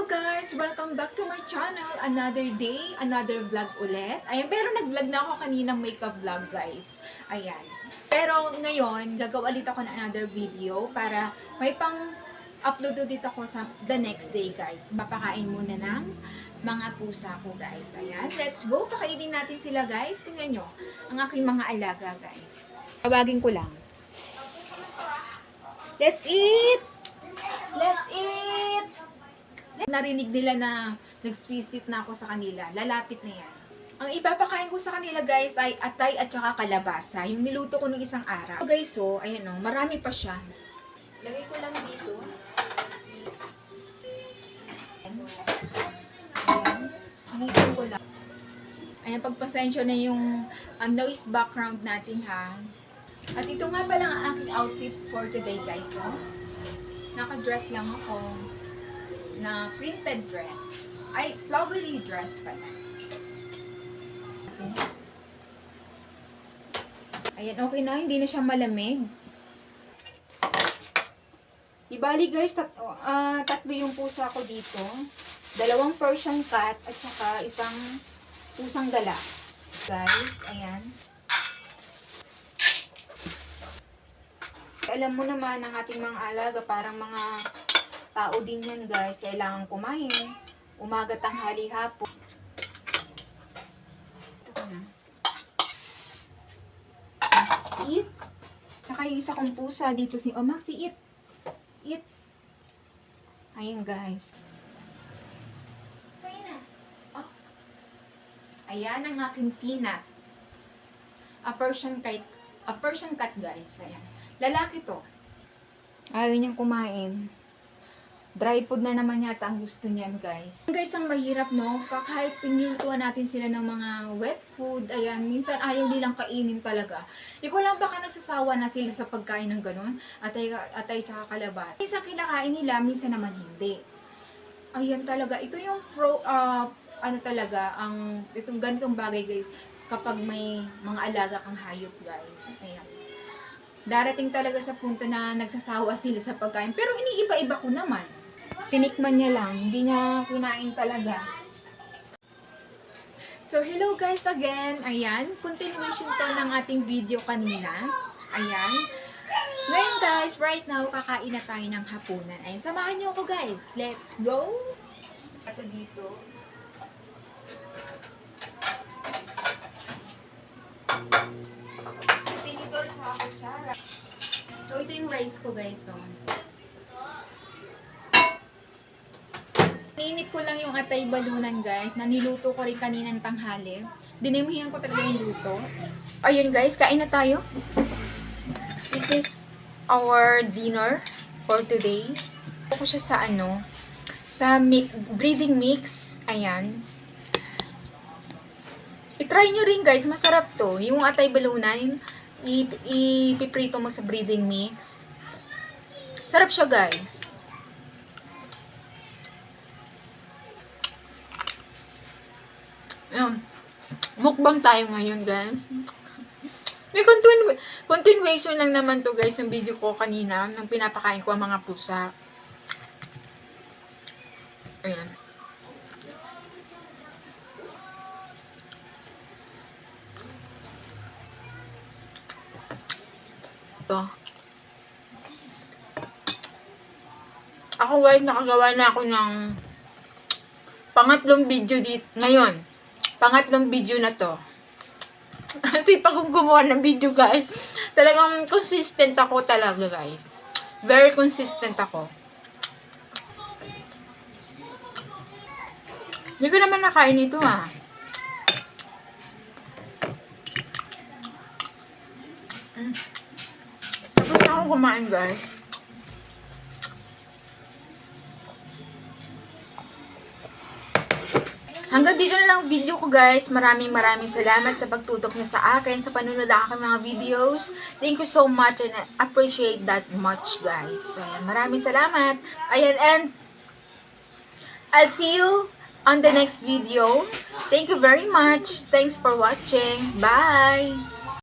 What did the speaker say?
Hello guys! Welcome back to my channel. Another day, another vlog ulit. Ayan, pero nag-vlog na ako kaninang makeup vlog guys. Ayan. Pero ngayon, gagawa ulit ako ng another video para may pang-upload ulit ako sa the next day guys. Mapakain muna ng mga pusa ko guys. Ayan, let's go. Pakainin natin sila guys. Tingnan nyo, ang aking mga alaga guys. Tawagin ko lang. Let's eat! Let's eat! Narinig nila na nag-visit na ako sa kanila. Lalapit na yan. Ang ipapakain ko sa kanila guys ay atay at saka kalabasa. Yung niluto ko nung isang araw. So guys, so, ayan o, marami pa siya. Lagay ko lang dito. Ayan. Hinipin ko lang. Ayan, pagpasensya na yung noise background natin ha. At ito nga pala ang aking outfit for today guys. So, naka-dress lang ako na printed dress. Ay, flowery dress pala. Ayan, okay na. Hindi na siya malamig. Ibali guys, tatlo yung pusa ko dito. 2 Persian cat at saka isang pusang gala. Guys, ayan. Alam mo naman ang ating mga alaga, parang mga tao din yan guys, kailangan kumain umaga, tanghali, hapon. Eat. Tsaka yung isa kong pusa dito si Maxi, eat. Eat. Ayan guys. Kain na. Oh. Ayan ang aking peanut. A Persian cat guys. Ayan. Lalaki to. Ayaw niyang kumain. Dry food na naman yata ang gusto niyan guys. Guys, ang mahirap no, kahit pinulutuan natin sila ng mga wet food, ayan, minsan ayaw nilang kainin talaga. Di ko lang baka nagsasawa na sila sa pagkain ng ganun, atay tsaka kalabas. Minsan kinakain nila, minsan naman hindi. Ayan talaga, ito yung itong ganitong bagay guys, kapag may mga alaga kang hayop guys. Ayan. Darating talaga sa punto na nagsasawa sila sa pagkain. Pero iniiba-iba ko naman. Tinikman niya lang. Hindi niya kinain talaga. So, hello guys again. Ayan. Continuation to ng ating video kanina. Ayan. Ngayon guys, right now, kakain na tayo ng hapunan. Ayan. Samahan niyo ako guys. Let's go. Ito dito. Sa kutsara. So, ito yung rice ko guys. So, ninit ko lang yung atay balunan guys. Naniluto ko rin kaninang tanghali. Dinimihan ko talaga yung luto. Ayun guys, kain na tayo. This is our dinner for today. Ito ko siya sa sa breeding mix. Ayan. I-try nyo rin guys. Masarap to. Yung atay balunan, ipiprito mo sa breeding mix. Sarap siya guys. Ayan. Mukbang tayo ngayon guys. May continuation lang naman to guys yung video ko kanina nang pinapakain ko ang mga pusa. Ayan. Ako guys, nakagawa na ako ng pangatlong video dito ngayon. Pangatlong video na to. Kasi pag gumawa ng video guys, talagang consistent ako talaga guys. Very consistent ako. Hindi ko naman nakain ito ah. Tapos na ako kumain guys. Hanggang dito na lang video ko guys. Maraming salamat sa pagtutok nyo sa akin, sa panunod ng aking mga videos. Thank you so much and I appreciate that much guys. So, ayan, maraming salamat. Ayan, and I'll see you on the next video. Thank you very much. Thanks for watching. Bye!